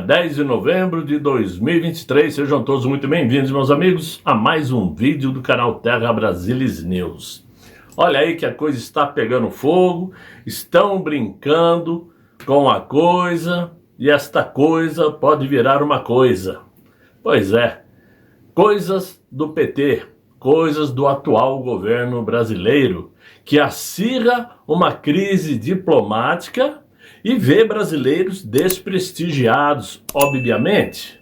10 de novembro de 2023, sejam todos muito bem-vindos, meus amigos, a mais um vídeo do canal Terra Brasilis News. Olha aí que a coisa está pegando fogo, estão brincando com a coisa e esta coisa pode virar uma coisa. Pois é, coisas do PT, coisas do atual governo brasileiro, que acirra uma crise diplomática e vê brasileiros desprestigiados, obviamente.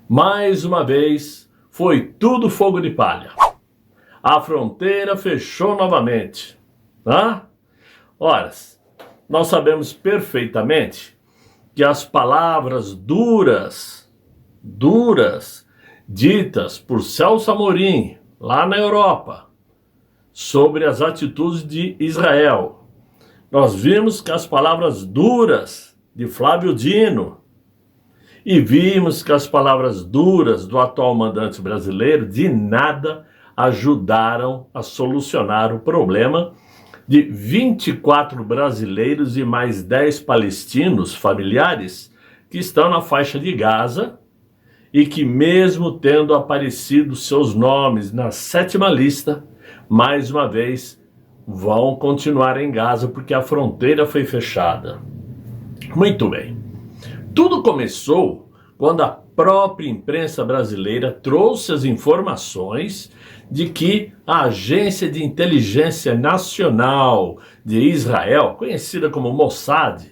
Mais uma vez, foi tudo fogo de palha. A fronteira fechou novamente. Ora, nós sabemos perfeitamente que as palavras duras ditas por Celso Amorim, lá na Europa, sobre as atitudes de Israel. Nós vimos que as palavras duras de Flávio Dino e vimos que as palavras duras do atual mandante brasileiro de nada ajudaram a solucionar o problema de 24 brasileiros e mais 10 palestinos familiares que estão na faixa de Gaza e que, mesmo tendo aparecido seus nomes na 7ª lista, mais uma vez vão continuar em Gaza porque a fronteira foi fechada. Muito bem. Tudo começou quando a própria imprensa brasileira trouxe as informações de que a Agência de Inteligência Nacional de Israel, conhecida como Mossad,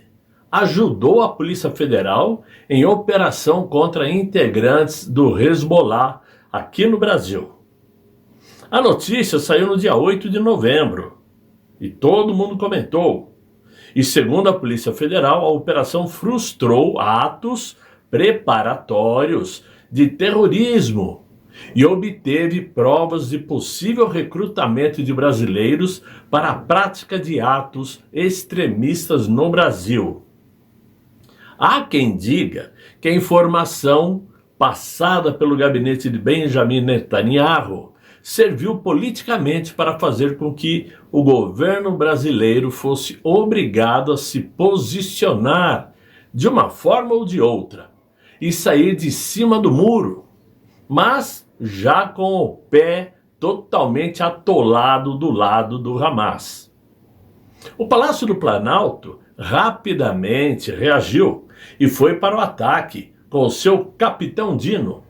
ajudou a Polícia Federal em operação contra integrantes do Hezbollah aqui no Brasil. A notícia saiu no dia 8 de novembro e todo mundo comentou. E segundo a Polícia Federal, a operação frustrou atos preparatórios de terrorismo e obteve provas de possível recrutamento de brasileiros para a prática de atos extremistas no Brasil. Há quem diga que a informação passada pelo gabinete de Benjamin Netanyahu serviu politicamente para fazer com que o governo brasileiro fosse obrigado a se posicionar de uma forma ou de outra e sair de cima do muro, mas já com o pé totalmente atolado do lado do Hamas. O Palácio do Planalto rapidamente reagiu e foi para o ataque com o seu capitão Dino,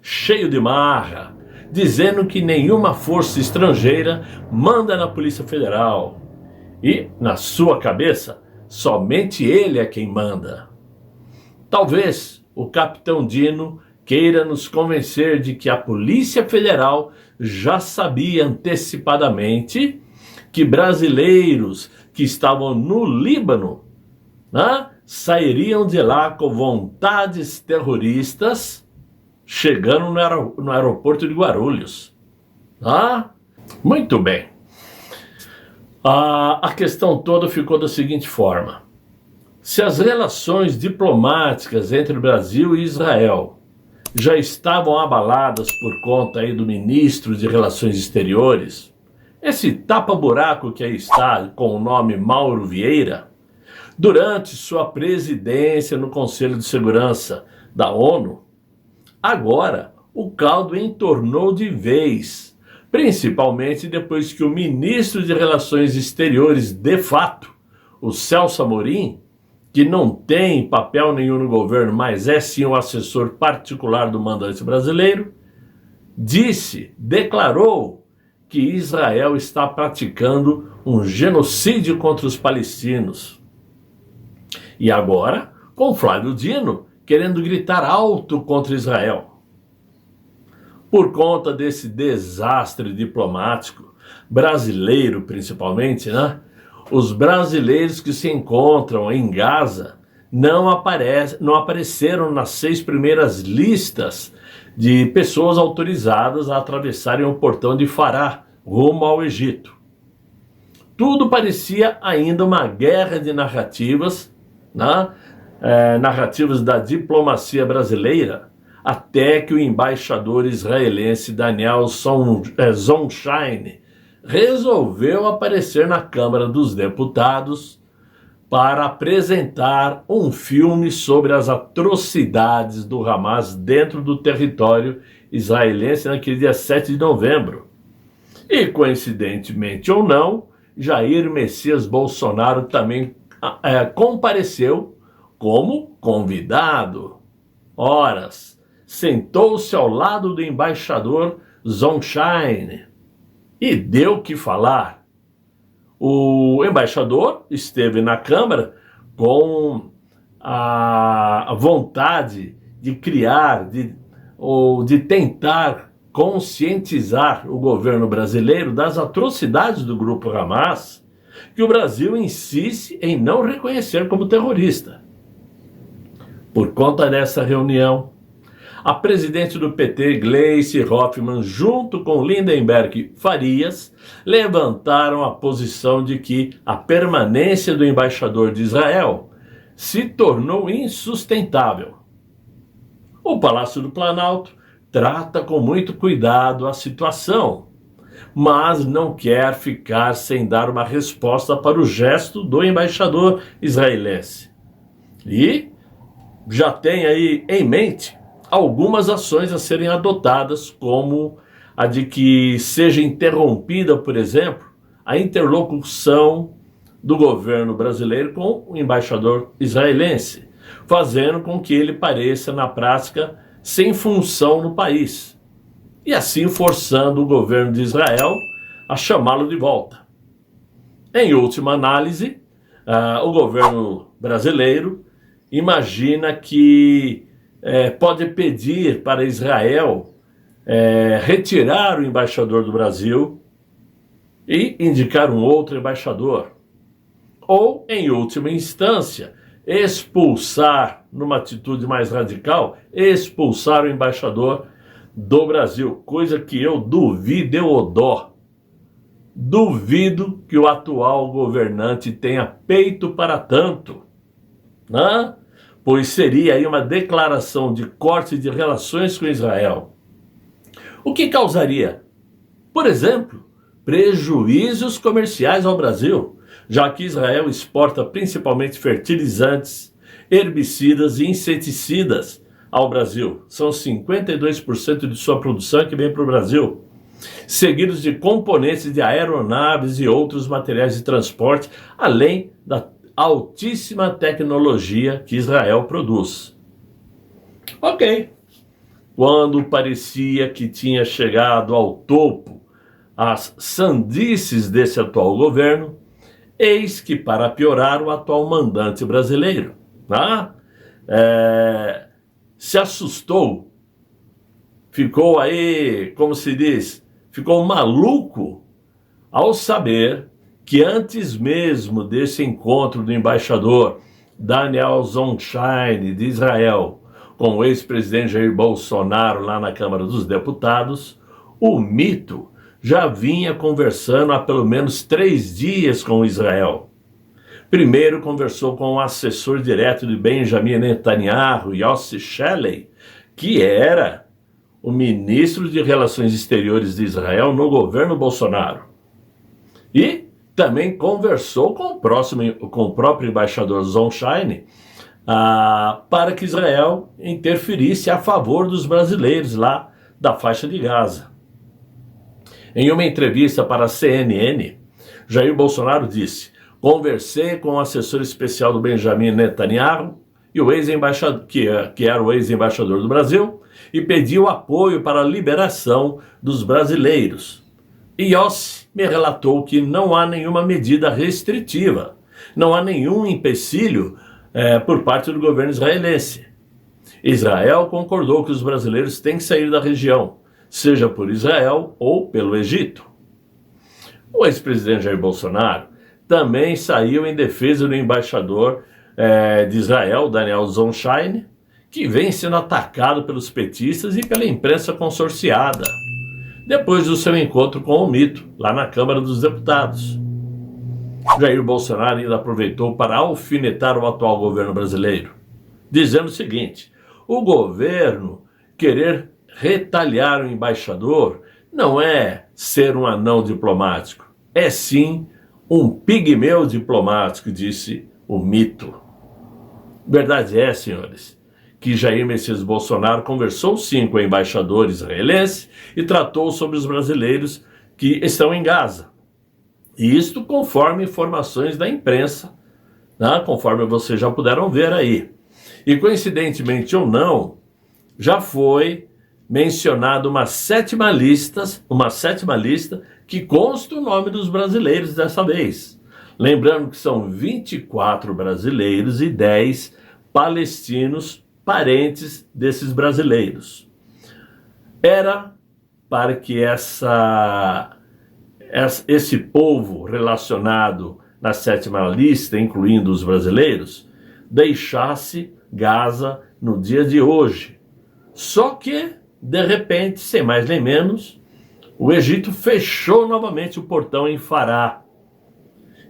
cheio de marra, dizendo que nenhuma força estrangeira manda na Polícia Federal. E, na sua cabeça, somente ele é quem manda. Talvez o capitão Dino queira nos convencer de que a Polícia Federal já sabia antecipadamente que brasileiros que estavam no Líbano sairiam de lá com vontades terroristas, chegando no aeroporto de Guarulhos. Muito bem. A questão toda ficou da seguinte forma. Se as relações diplomáticas entre o Brasil e Israel já estavam abaladas por conta aí do ministro de Relações Exteriores, esse tapa-buraco que aí está com o nome Mauro Vieira, durante sua presidência no Conselho de Segurança da ONU, agora o caldo entornou de vez, principalmente depois que o ministro de Relações Exteriores de fato, o Celso Amorim, que não tem papel nenhum no governo, mas é sim o assessor particular do mandante brasileiro, declarou que Israel está praticando um genocídio contra os palestinos. E agora, com Flávio Dino querendo gritar alto contra Israel. Por conta desse desastre diplomático, brasileiro principalmente, os brasileiros que se encontram em Gaza não apareceram nas 6 primeiras listas de pessoas autorizadas a atravessarem o portão de Fará, rumo ao Egito. Tudo parecia ainda uma guerra de narrativas, narrativas da diplomacia brasileira, até que o embaixador israelense Daniel Zonshine resolveu aparecer na Câmara dos Deputados para apresentar um filme sobre as atrocidades do Hamas dentro do território israelense naquele dia 7 de novembro. E, coincidentemente ou não, Jair Messias Bolsonaro também compareceu como convidado. Horas, sentou-se ao lado do embaixador Zonshine e deu o que falar. O embaixador esteve na Câmara com a vontade de criar, ou de tentar conscientizar o governo brasileiro das atrocidades do grupo Hamas, que o Brasil insiste em não reconhecer como terrorista. Por conta dessa reunião, a presidente do PT, Gleisi Hoffmann, junto com Lindenberg Farias, levantaram a posição de que a permanência do embaixador de Israel se tornou insustentável. O Palácio do Planalto trata com muito cuidado a situação, mas não quer ficar sem dar uma resposta para o gesto do embaixador israelense. E já tem aí em mente algumas ações a serem adotadas, como a de que seja interrompida, por exemplo, a interlocução do governo brasileiro com o embaixador israelense, fazendo com que ele pareça, na prática, sem função no país, e assim forçando o governo de Israel a chamá-lo de volta. Em última análise, o governo brasileiro imagina que pode pedir para Israel retirar o embaixador do Brasil e indicar um outro embaixador. Ou, em última instância, expulsar, numa atitude mais radical, expulsar o embaixador do Brasil, coisa que eu duvido, eu odó. Duvido que o atual governante tenha peito para tanto, né? Pois seria aí uma declaração de corte de relações com Israel, o que causaria, por exemplo, prejuízos comerciais ao Brasil, já que Israel exporta principalmente fertilizantes, herbicidas e inseticidas ao Brasil. São 52% de sua produção que vem para o Brasil, seguidos de componentes de aeronaves e outros materiais de transporte, além da altíssima tecnologia que Israel produz. Ok. Quando parecia que tinha chegado ao topo as sandices desse atual governo, eis que, para piorar, o atual mandante brasileiro se assustou, ficou aí, como se diz, ficou maluco ao saber que antes mesmo desse encontro do embaixador Daniel Zonshine de Israel com o ex-presidente Jair Bolsonaro lá na Câmara dos Deputados, o mito já vinha conversando há pelo menos 3 dias com Israel. Primeiro conversou com o assessor direto de Benjamin Netanyahu, Yossi Shelley, que era o ministro de Relações Exteriores de Israel no governo Bolsonaro. E também conversou com o próprio embaixador Zonshine para que Israel interferisse a favor dos brasileiros lá da faixa de Gaza. Em uma entrevista para a CNN, Jair Bolsonaro disse: conversei com o assessor especial do Benjamin Netanyahu e o ex-embaixador, que era o ex-embaixador do Brasil, e pedi o apoio para a liberação dos brasileiros. E Yossi me relatou que não há nenhuma medida restritiva, não há nenhum empecilho por parte do governo israelense. Israel concordou que os brasileiros têm que sair da região, seja por Israel ou pelo Egito. O ex-presidente Jair Bolsonaro também saiu em defesa do embaixador de Israel, Daniel Zonshine, que vem sendo atacado pelos petistas e pela imprensa consorciada, depois do seu encontro com o mito, lá na Câmara dos Deputados. Jair Bolsonaro ainda aproveitou para alfinetar o atual governo brasileiro, dizendo o seguinte: o governo querer retaliar o embaixador não é ser um anão diplomático, é sim um pigmeu diplomático, disse o mito. Verdade é, senhores, que Jair Messias Bolsonaro conversou sim com o embaixador israelense e tratou sobre os brasileiros que estão em Gaza. E isto conforme informações da imprensa, né? Conforme vocês já puderam ver aí. E coincidentemente ou não, já foi mencionada uma sétima lista que consta o nome dos brasileiros dessa vez. Lembrando que são 24 brasileiros e 10 palestinos parentes desses brasileiros. Era para que esse povo relacionado na sétima lista, incluindo os brasileiros, deixasse Gaza no dia de hoje. Só que, de repente, sem mais nem menos, o Egito fechou novamente o portão em Fará.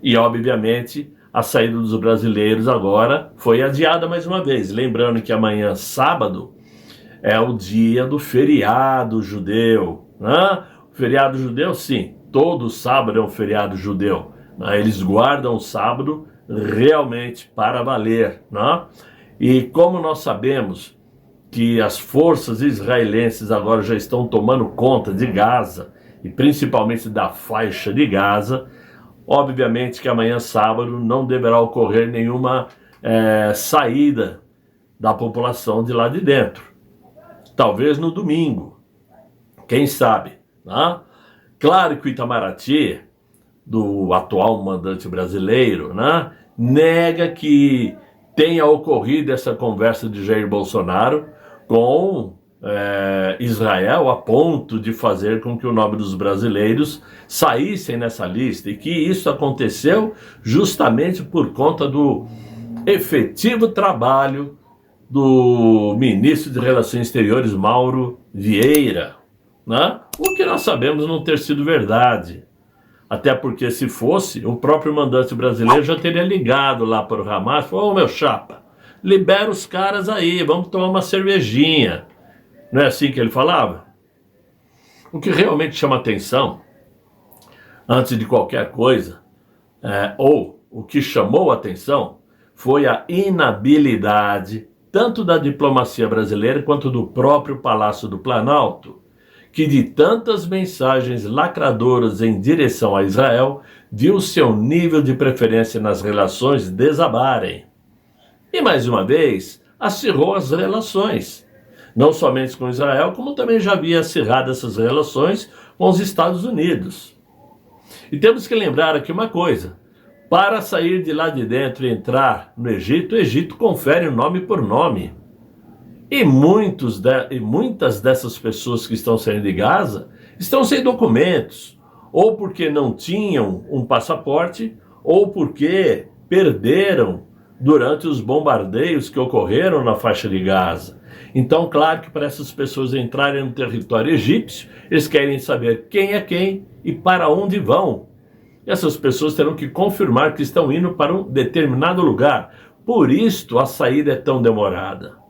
E, obviamente, a saída dos brasileiros agora foi adiada mais uma vez. Lembrando que amanhã, sábado, é o dia do feriado judeu. Né? O feriado judeu, sim, todo sábado é um feriado judeu. Né? Eles guardam o sábado realmente para valer. Né? E como nós sabemos que as forças israelenses agora já estão tomando conta de Gaza, e principalmente da faixa de Gaza, obviamente que amanhã, sábado, não deverá ocorrer nenhuma saída da população de lá de dentro. Talvez no domingo, quem sabe, né? Claro que o Itamaraty, do atual mandante brasileiro, né, nega que tenha ocorrido essa conversa de Jair Bolsonaro com Israel a ponto de fazer com que o nome dos brasileiros saíssem nessa lista, e que isso aconteceu justamente por conta do efetivo trabalho do ministro de Relações Exteriores, Mauro Vieira, né? O que nós sabemos não ter sido verdade. Até porque, se fosse, o próprio mandante brasileiro já teria ligado lá para o Hamas e falou: ô meu chapa, libera os caras aí, vamos tomar uma cervejinha. Não é assim que ele falava? O que realmente chama atenção, antes de qualquer coisa, ou o que chamou a atenção, foi a inabilidade tanto da diplomacia brasileira quanto do próprio Palácio do Planalto, que de tantas mensagens lacradoras em direção a Israel, viu seu nível de preferência nas relações desabarem. E mais uma vez, acirrou as relações, não somente com Israel, como também já havia acirrado essas relações com os Estados Unidos. E temos que lembrar aqui uma coisa: para sair de lá de dentro e entrar no Egito, o Egito confere nome por nome. E muitas dessas pessoas que estão saindo de Gaza estão sem documentos, ou porque não tinham um passaporte, ou porque perderam durante os bombardeios que ocorreram na faixa de Gaza. Então, claro que para essas pessoas entrarem no território egípcio, eles querem saber quem é quem e para onde vão. E essas pessoas terão que confirmar que estão indo para um determinado lugar. Por isso a saída é tão demorada.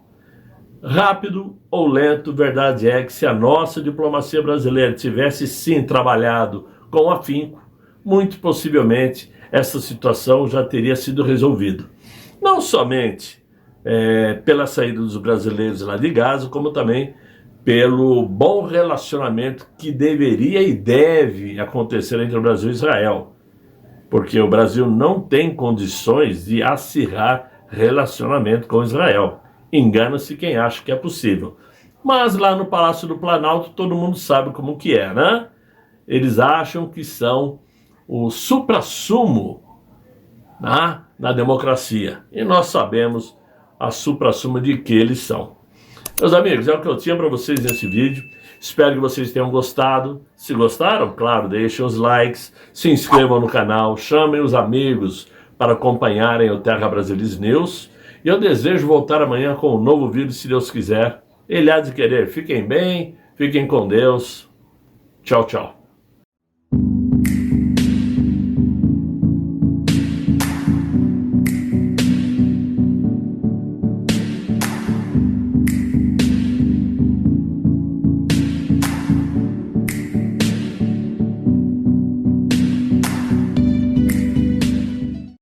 Rápido ou lento, verdade é que se a nossa diplomacia brasileira tivesse sim trabalhado com afinco, muito possivelmente essa situação já teria sido resolvida. Não somente pela saída dos brasileiros lá de Gaza, como também pelo bom relacionamento que deveria e deve acontecer entre o Brasil e Israel. Porque o Brasil não tem condições de acirrar relacionamento com Israel. Engana-se quem acha que é possível. Mas lá no Palácio do Planalto todo mundo sabe como que é, né? Eles acham que são o suprassumo na democracia. E nós sabemos a suprassumo de que eles são. Meus amigos, é o que eu tinha para vocês nesse vídeo. Espero que vocês tenham gostado. Se gostaram, claro, deixem os likes, se inscrevam no canal, chamem os amigos para acompanharem o Terra Brasilis News. E eu desejo voltar amanhã com um novo vídeo, se Deus quiser. Ele há de querer. Fiquem bem, fiquem com Deus. Tchau, tchau.